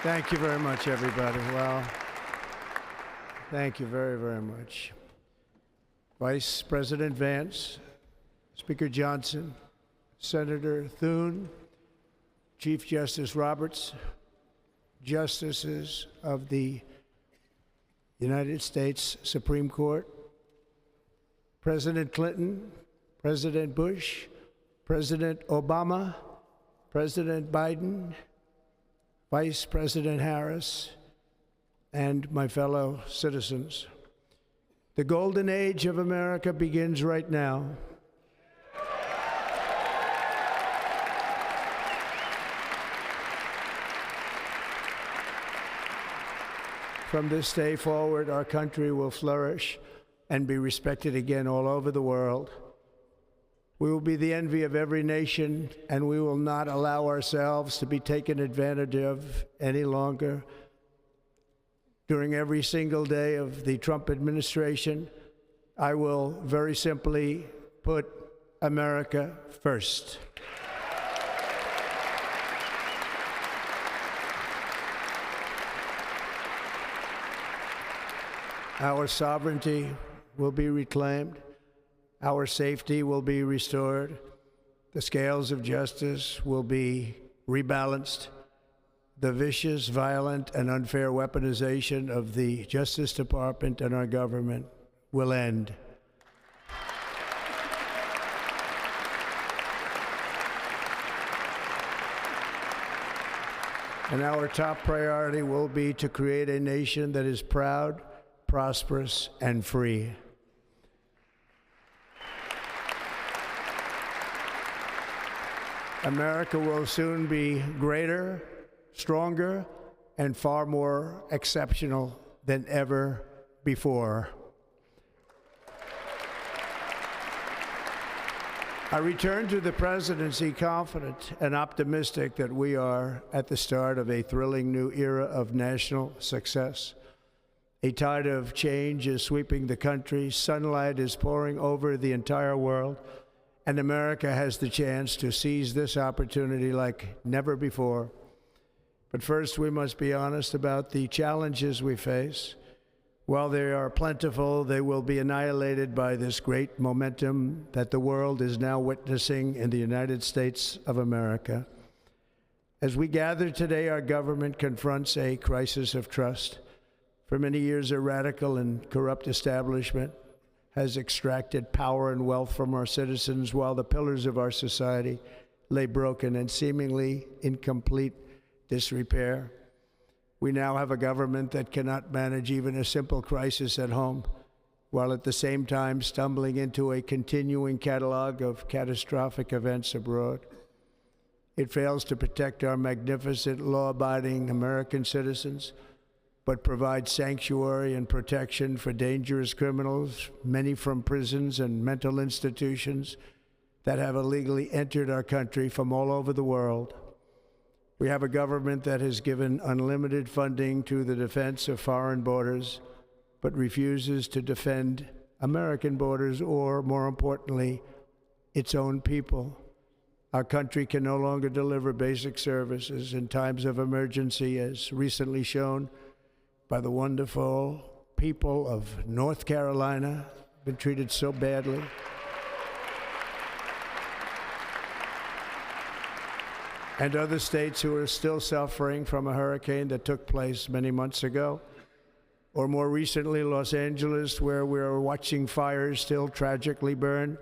Thank you very much, everybody. Well, thank you very, very much. Vice President Vance, Speaker Johnson, Senator Thune, Chief Justice Roberts, Justices of the United States Supreme Court, President Clinton, President Bush, President Obama, President Biden, Vice President Harris, and my fellow citizens. The golden age of America begins right now. From this day forward, our country will flourish and be respected again all over the world. We will be the envy of every nation, and we will not allow ourselves to be taken advantage of any longer. During every single day of the Trump administration, I will very simply put America first. Our sovereignty will be reclaimed. Our safety will be restored. The scales of justice will be rebalanced. The vicious, violent, and unfair weaponization of the Justice Department and our government will end. And our top priority will be to create a nation that is proud, prosperous, and free. America will soon be greater, stronger, and far more exceptional than ever before. I return to the presidency confident and optimistic that we are at the start of a thrilling new era of national success. A tide of change is sweeping the country, sunlight is pouring over the entire world, and America has the chance to seize this opportunity like never before. But first, we must be honest about the challenges we face. While they are plentiful, they will be annihilated by this great momentum that the world is now witnessing in the United States of America. As we gather today, our government confronts a crisis of trust. For many years, a radical and corrupt establishment has extracted power and wealth from our citizens while the pillars of our society lay broken and seemingly in complete disrepair. We now have a government that cannot manage even a simple crisis at home, while at the same time stumbling into a continuing catalog of catastrophic events abroad. It fails to protect our magnificent, law-abiding American citizens, but provides sanctuary and protection for dangerous criminals, many from prisons and mental institutions that have illegally entered our country from all over the world. We have a government that has given unlimited funding to the defense of foreign borders, but refuses to defend American borders or, more importantly, its own people. Our country can no longer deliver basic services in times of emergency, as recently shown by the wonderful people of North Carolina, been treated so badly. And other states who are still suffering from a hurricane that took place many months ago. Or more recently, Los Angeles, where we're watching fires still tragically burn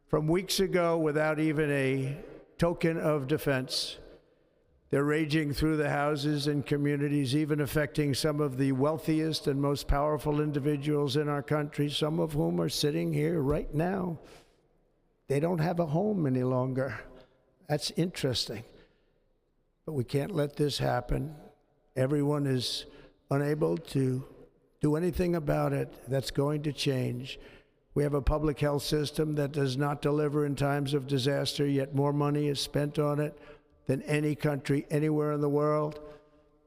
from weeks ago without even a token of defense. They're raging through the houses and communities, even affecting some of the wealthiest and most powerful individuals in our country, some of whom are sitting here right now. They don't have a home any longer. That's interesting. But we can't let this happen. Everyone is unable to do anything about it. That's going to change. We have a public health system that does not deliver in times of disaster, yet more money is spent on it than any country anywhere in the world.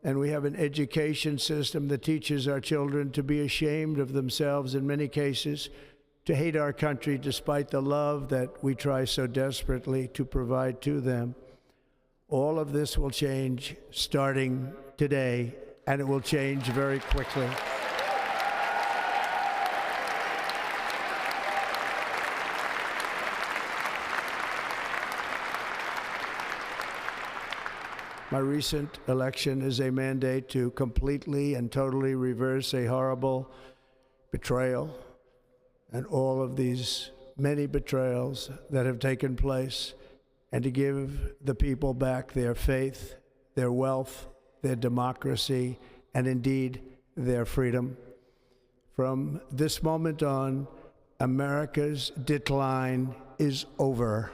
And we have an education system that teaches our children to be ashamed of themselves in many cases, to hate our country despite the love that we try so desperately to provide to them. all of this will change starting today, and it will change very quickly. My recent election is a mandate to completely and totally reverse a horrible betrayal and all of these many betrayals that have taken place, and to give the people back their faith, their wealth, their democracy, and indeed their freedom. From this moment on, America's decline is over.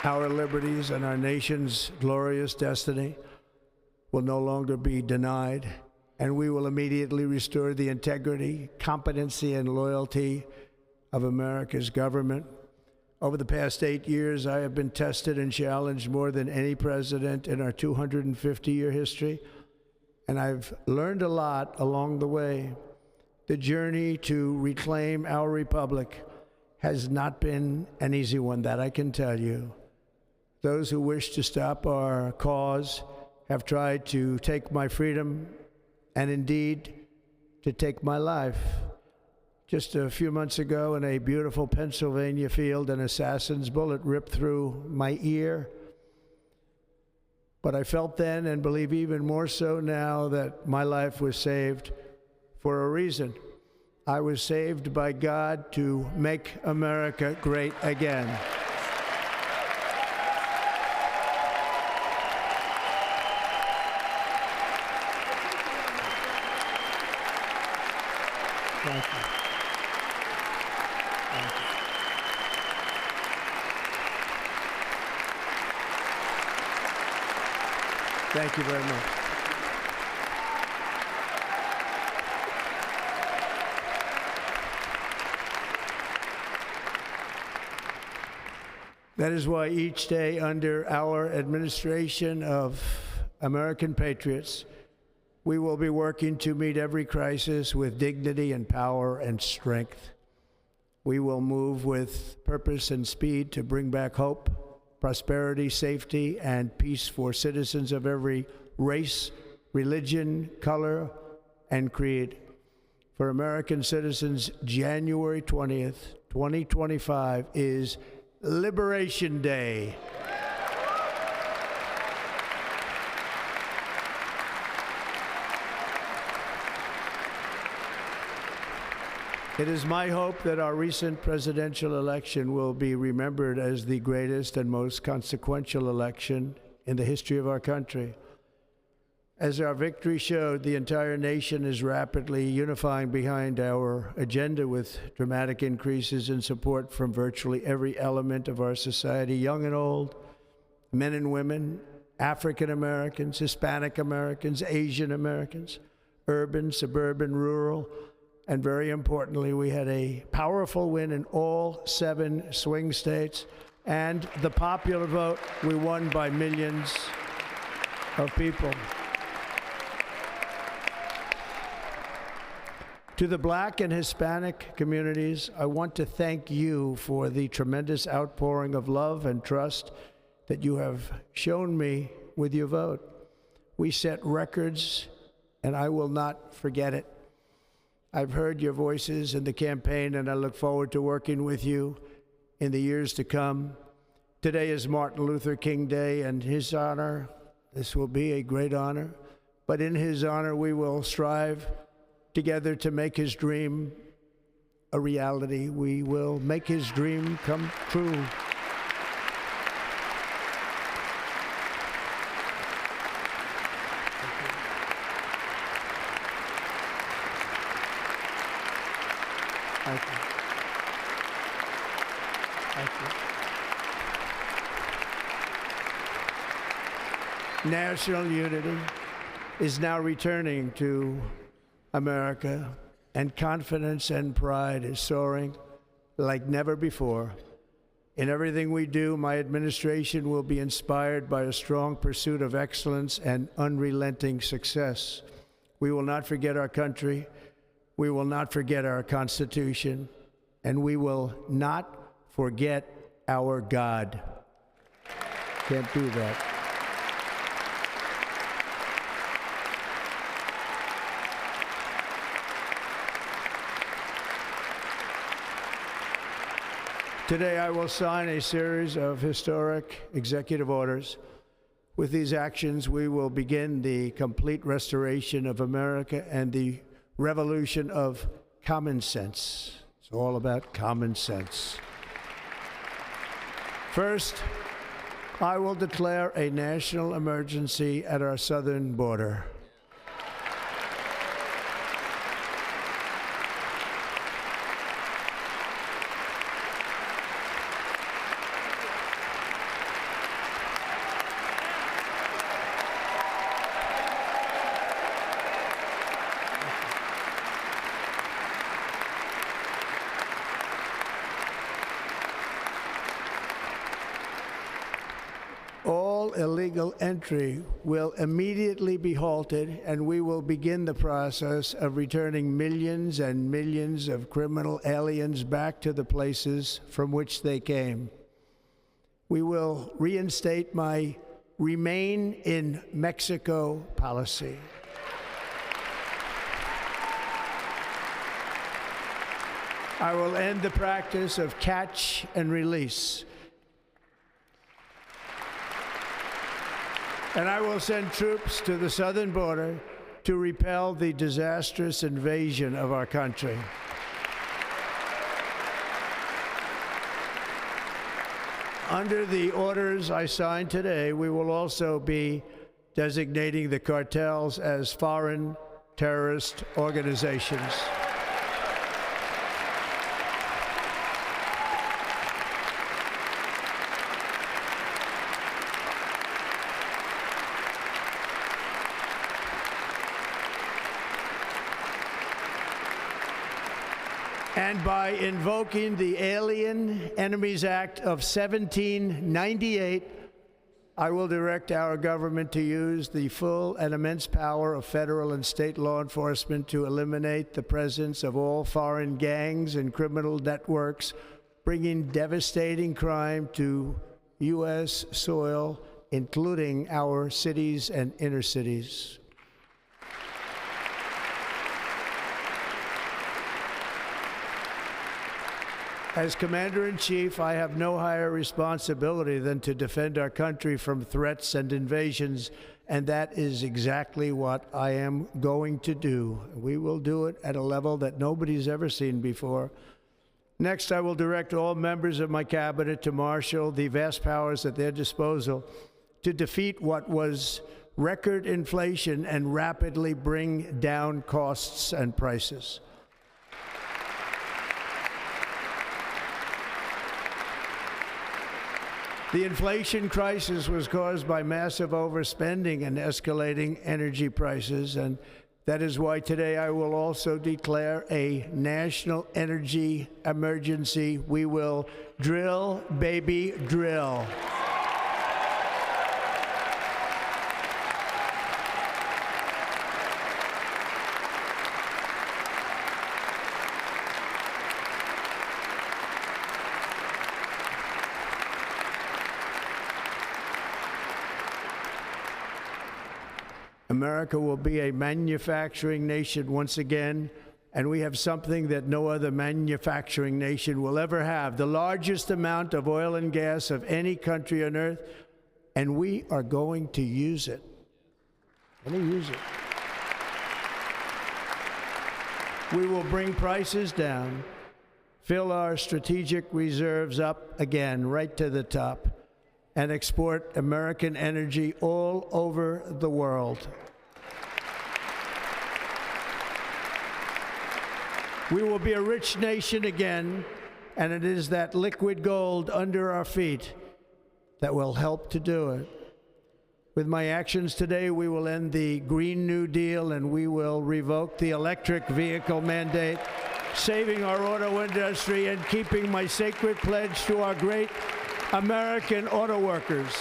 Our liberties and our nation's glorious destiny will no longer be denied, and we will immediately restore the integrity, competency, and loyalty of America's government. Over the past 8 years, I have been tested and challenged more than any president in our 250-year history, and I've learned a lot along the way. The journey to reclaim our republic has not been an easy one, that I can tell you. Those who wish to stop our cause have tried to take my freedom and indeed to take my life. Just a few months ago in a beautiful Pennsylvania field, an assassin's bullet ripped through my ear. But I felt then, and believe even more so now, that my life was saved for a reason. I was saved by God to make America great again. Thank you. Thank you. Thank you very much. That is why each day under our administration of American patriots, we will be working to meet every crisis with dignity and power and strength. We will move with purpose and speed to bring back hope, prosperity, safety, and peace for citizens of every race, religion, color, and creed. For American citizens, January 20th, 2025 is Liberation Day. It is my hope that our recent presidential election will be remembered as the greatest and most consequential election in the history of our country. As our victory showed, the entire nation is rapidly unifying behind our agenda with dramatic increases in support from virtually every element of our society, young and old, men and women, African Americans, Hispanic Americans, Asian Americans, urban, suburban, rural. And very importantly, we had a powerful win in all 7 swing states. And the popular vote, we won by millions of people. To the Black and Hispanic communities, I want to thank you for the tremendous outpouring of love and trust that you have shown me with your vote. We set records, and I will not forget it. I've heard your voices in the campaign, and I look forward to working with you in the years to come. Today is Martin Luther King Day, and his honor, this will be a great honor, but in his honor we will strive together to make his dream a reality. We will make his dream come true. Thank you. Thank you. National unity is now returning to America, and confidence and pride is soaring like never before. In everything we do, my administration will be inspired by a strong pursuit of excellence and unrelenting success. We will not forget our country. We will not forget our Constitution, and we will not forget our God. Can't do that. Today, I will sign a series of historic executive orders. With these actions, we will begin the complete restoration of America and the revolution of common sense. It's all about common sense. First, I will declare a national emergency at our southern border. All illegal entry will immediately be halted, and we will begin the process of returning millions and millions of criminal aliens back to the places from which they came. We will reinstate my Remain in Mexico policy. I will end the practice of catch and release. And I will send troops to the southern border to repel the disastrous invasion of our country. Under the orders I signed today, we will also be designating the cartels as foreign terrorist organizations. And by invoking the Alien Enemies Act of 1798, I will direct our government to use the full and immense power of federal and state law enforcement to eliminate the presence of all foreign gangs and criminal networks, bringing devastating crime to U.S. soil, including our cities and inner cities. As Commander-in-Chief, I have no higher responsibility than to defend our country from threats and invasions, and that is exactly what I am going to do. We will do it at a level that nobody's ever seen before. Next, I will direct all members of my cabinet to marshal the vast powers at their disposal to defeat what was record inflation and rapidly bring down costs and prices. The inflation crisis was caused by massive overspending and escalating energy prices, and that is why today I will also declare a national energy emergency. We will drill, baby, drill. America will be a manufacturing nation once again, and we have something that no other manufacturing nation will ever have, the largest amount of oil and gas of any country on earth, and we are going to use it. We will bring prices down, fill our strategic reserves up again, right to the top, and export American energy all over the world. We will be a rich nation again, and it is that liquid gold under our feet that will help to do it. With my actions today, we will end the Green New Deal, and we will revoke the electric vehicle mandate, saving our auto industry and keeping my sacred pledge to our great American auto workers.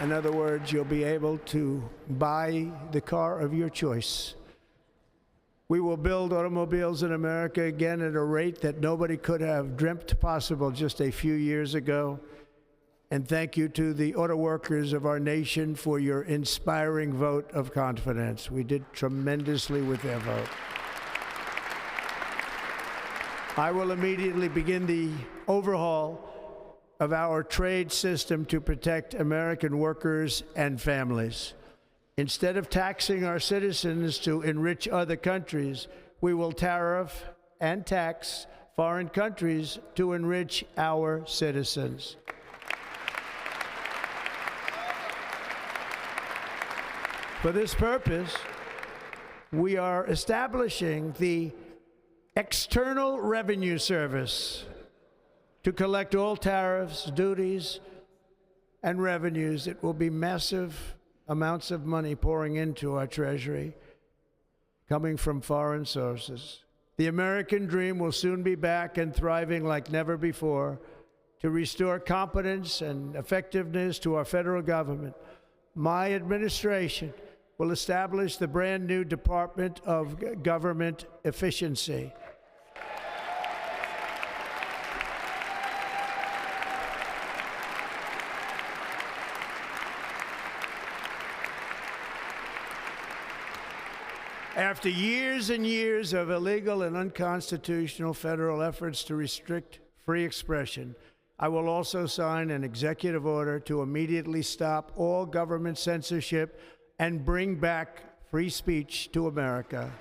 In other words, you'll be able to buy the car of your choice. We will build automobiles in America again at a rate that nobody could have dreamt possible just a few years ago. And thank you to the auto workers of our nation for your inspiring vote of confidence. We did tremendously with their vote. I will immediately begin the overhaul of our trade system to protect American workers and families. Instead of taxing our citizens to enrich other countries, we will tariff and tax foreign countries to enrich our citizens. For this purpose, we are establishing the External Revenue Service to collect all tariffs, duties, and revenues. It will be massive amounts of money pouring into our treasury, coming from foreign sources. The American dream will soon be back and thriving like never before to restore competence and effectiveness to our federal government. My administration will establish the brand new Department of Government Efficiency. After years and years of illegal and unconstitutional federal efforts to restrict free expression, I will also sign an executive order to immediately stop all government censorship and bring back free speech to America.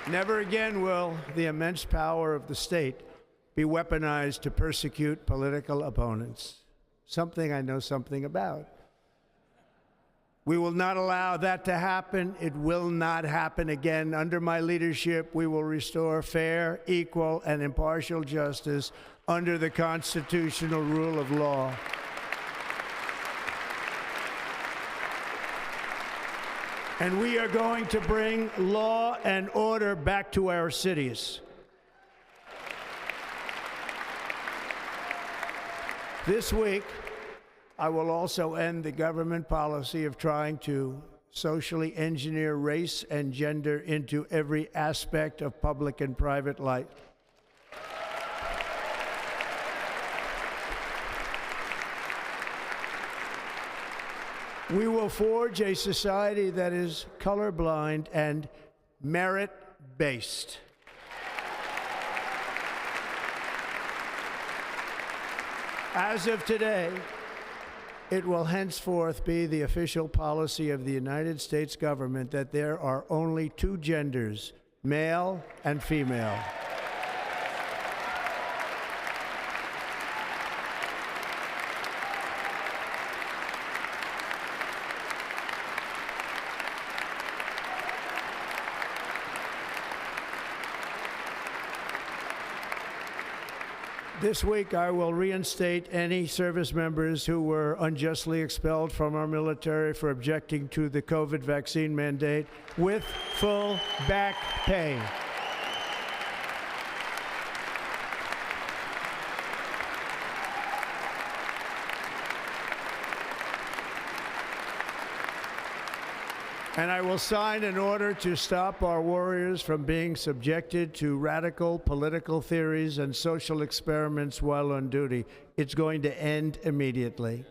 Never again will the immense power of the state be weaponized to persecute political opponents, something I know something about. We will not allow that to happen. It will not happen again. Under my leadership, we will restore fair, equal, and impartial justice under the constitutional rule of law. And we are going to bring law and order back to our cities. This week, I will also end the government policy of trying to socially engineer race and gender into every aspect of public and private life. We will forge a society that is colorblind and merit-based. As of today, it will henceforth be the official policy of the United States government that there are only two genders, male and female. This week, I will reinstate any service members who were unjustly expelled from our military for objecting to the COVID vaccine mandate with full back pay. And I will sign an order to stop our warriors from being subjected to radical political theories and social experiments while on duty. It's going to end immediately.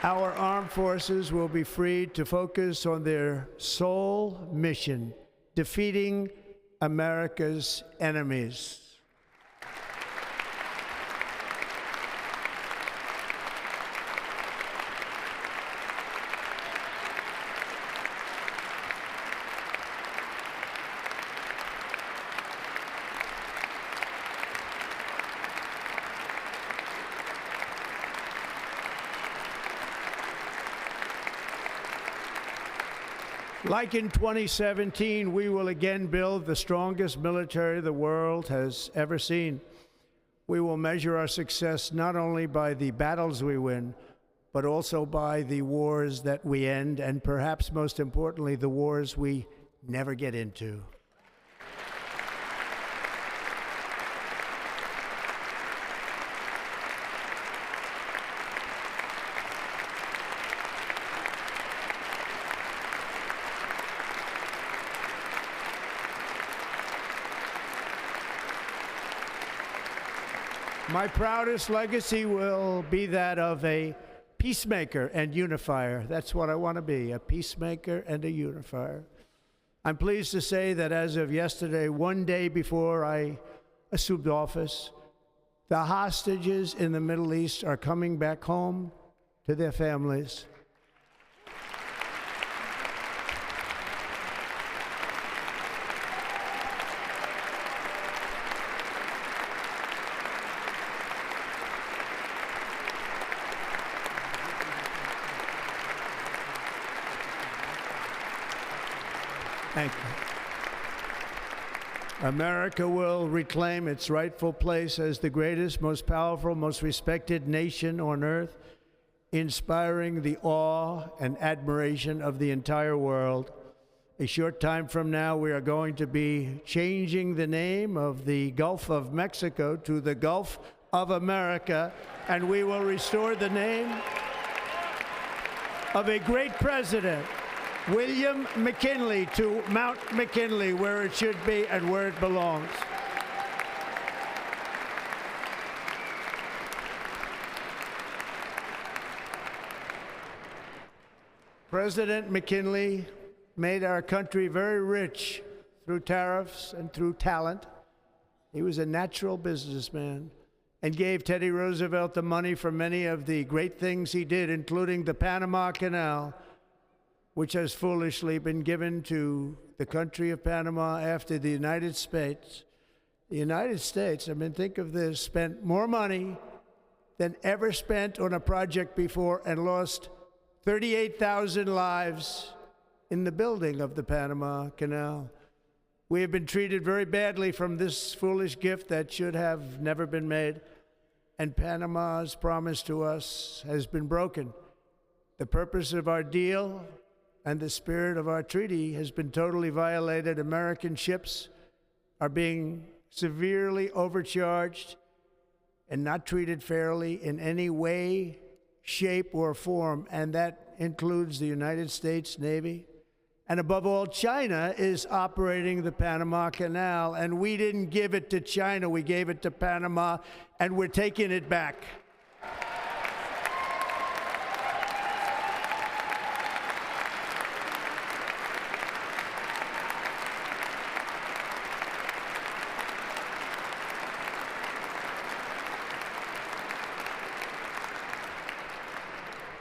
Our armed forces will be freed to focus on their sole mission, defeating America's enemies. Like in 2017, we will again build the strongest military the world has ever seen. We will measure our success not only by the battles we win, but also by the wars that we end, and perhaps most importantly, the wars we never get into. My proudest legacy will be that of a peacemaker and unifier. That's what I want to be, a peacemaker and a unifier. I'm pleased to say that as of yesterday, one day before I assumed office, the hostages in the Middle East are coming back home to their families. Thank you. America will reclaim its rightful place as the greatest, most powerful, most respected nation on earth, inspiring the awe and admiration of the entire world. A short time from now, we are going to be changing the name of the Gulf of Mexico to the Gulf of America, and we will restore the name of a great president, William McKinley, to Mount McKinley, where it should be and where it belongs. President McKinley made our country very rich through tariffs and through talent. He was a natural businessman and gave Teddy Roosevelt the money for many of the great things he did, including the Panama Canal, which has foolishly been given to the country of Panama after the United States. The United States, I mean, think of this, spent more money than ever spent on a project before and lost 38,000 lives in the building of the Panama Canal. We have been treated very badly from this foolish gift that should have never been made, and Panama's promise to us has been broken. The purpose of our deal and the spirit of our treaty has been totally violated. American ships are being severely overcharged and not treated fairly in any way, shape, or form, and that includes the United States Navy. And above all, China is operating the Panama Canal, and we didn't give it to China, we gave it to Panama, and we're taking it back.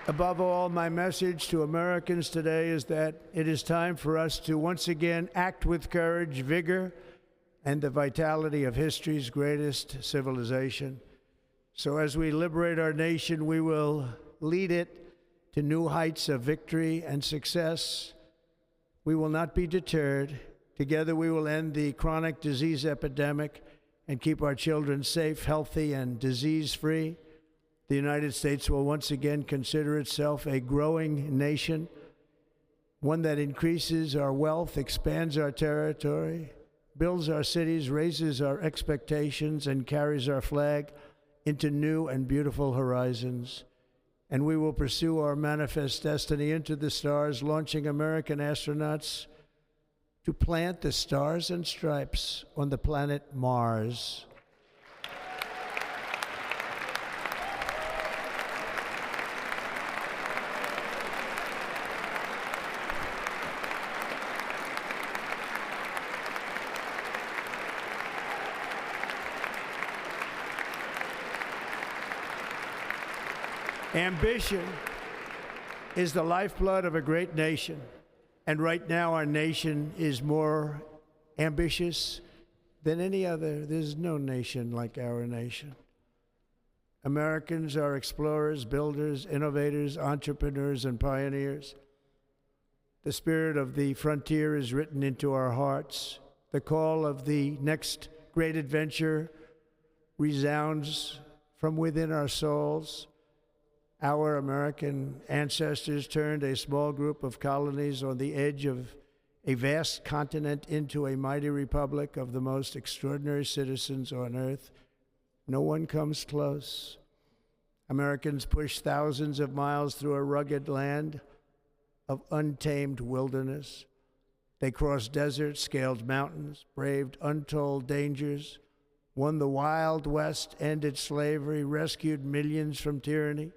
Above all, my message to Americans today is that it is time for us to once again act with courage, vigor, and the vitality of history's greatest civilization. So as we liberate our nation, we will lead it to new heights of victory and success. We will not be deterred. Together we will end the chronic disease epidemic and keep our children safe, healthy, and disease-free. The United States will once again consider itself a growing nation, one that increases our wealth, expands our territory, builds our cities, raises our expectations, and carries our flag into new and beautiful horizons. And we will pursue our manifest destiny into the stars, launching American astronauts to plant the stars and stripes on the planet Mars. Ambition is the lifeblood of a great nation, and right now our nation is more ambitious than any other. There's no nation like our nation. Americans are explorers, builders, innovators, entrepreneurs, and pioneers. The spirit of the frontier is written into our hearts. The call of the next great adventure resounds from within our souls. Our American ancestors turned a small group of colonies on the edge of a vast continent into a mighty republic of the most extraordinary citizens on earth. No one comes close. Americans pushed thousands of miles through a rugged land of untamed wilderness. They crossed deserts, scaled mountains, braved untold dangers, won the Wild West, ended slavery, rescued millions from tyranny,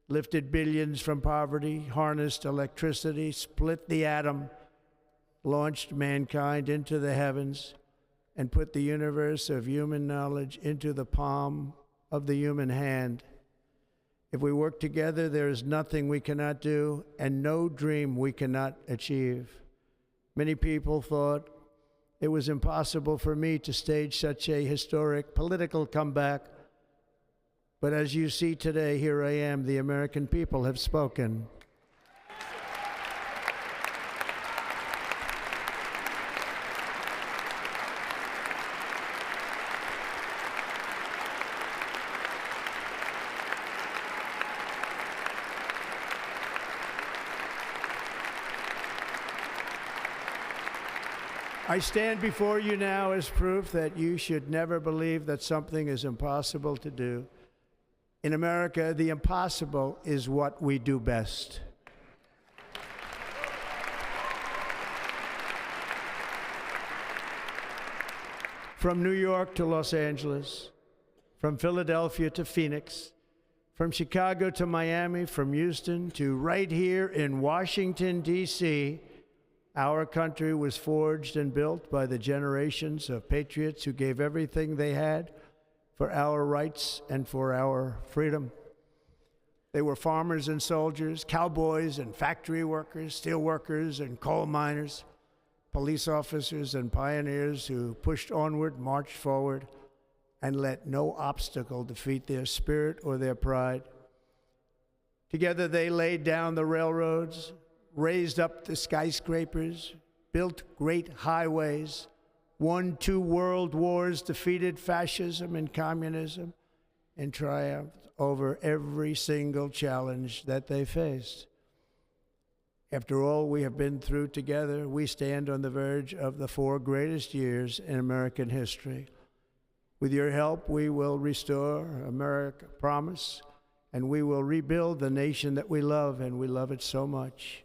lifted billions from poverty, harnessed electricity, split the atom, launched mankind into the heavens, and put the universe of human knowledge into the palm of the human hand. If we work together, there is nothing we cannot do and no dream we cannot achieve. Many people thought it was impossible for me to stage such a historic political comeback. But as you see today, here I am. The American people have spoken. I stand before you now as proof that you should never believe that something is impossible to do. In America, the impossible is what we do best. From New York to Los Angeles, from Philadelphia to Phoenix, from Chicago to Miami, from Houston to right here in Washington, D.C., our country was forged and built by the generations of patriots who gave everything they had for our rights and for our freedom. They were farmers and soldiers, cowboys and factory workers, steel workers and coal miners, police officers and pioneers who pushed onward, marched forward, and let no obstacle defeat their spirit or their pride. Together they laid down the railroads, raised up the skyscrapers, built great highways, won 2 world wars, defeated fascism and communism, and triumphed over every single challenge that they faced. After all we have been through together, we stand on the verge of the 4 greatest years in American history. With your help, we will restore America, promise, and we will rebuild the nation that we love, and we love it so much.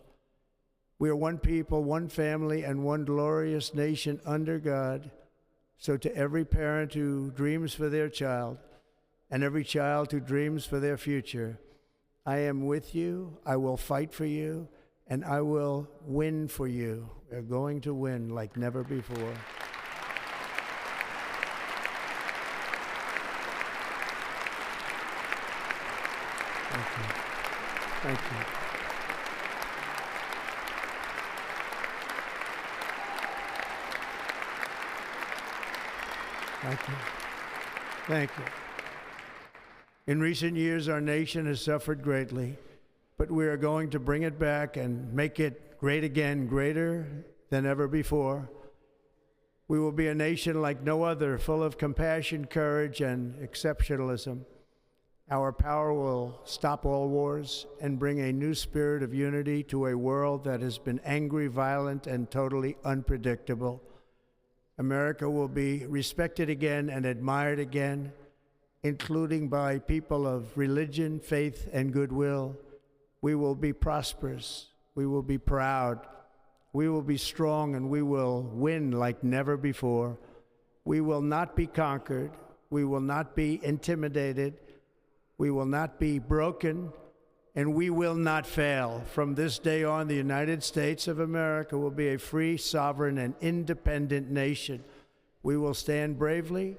We are one people, one family, and one glorious nation under God. So to every parent who dreams for their child, and every child who dreams for their future, I am with you, I will fight for you, and I will win for you. We're going to win like never before. Thank you. Thank you. Thank you. Thank you. In recent years, our nation has suffered greatly, but we are going to bring it back and make it great again, greater than ever before. We will be a nation like no other, full of compassion, courage, and exceptionalism. Our power will stop all wars and bring a new spirit of unity to a world that has been angry, violent, and totally unpredictable. America will be respected again and admired again, including by people of religion, faith, and goodwill. We will be prosperous. We will be proud. We will be strong, and we will win like never before. We will not be conquered. We will not be intimidated. We will not be broken, and we will not fail. From this day on, the United States of America will be a free, sovereign, and independent nation. We will stand bravely.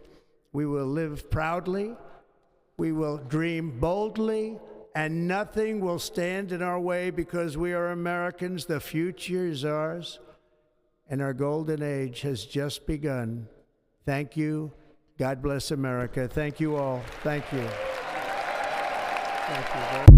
We will live proudly. We will dream boldly, and nothing will stand in our way because we are Americans. The future is ours, and our golden age has just begun. Thank you. God bless America. Thank you all. Thank you. Thank you.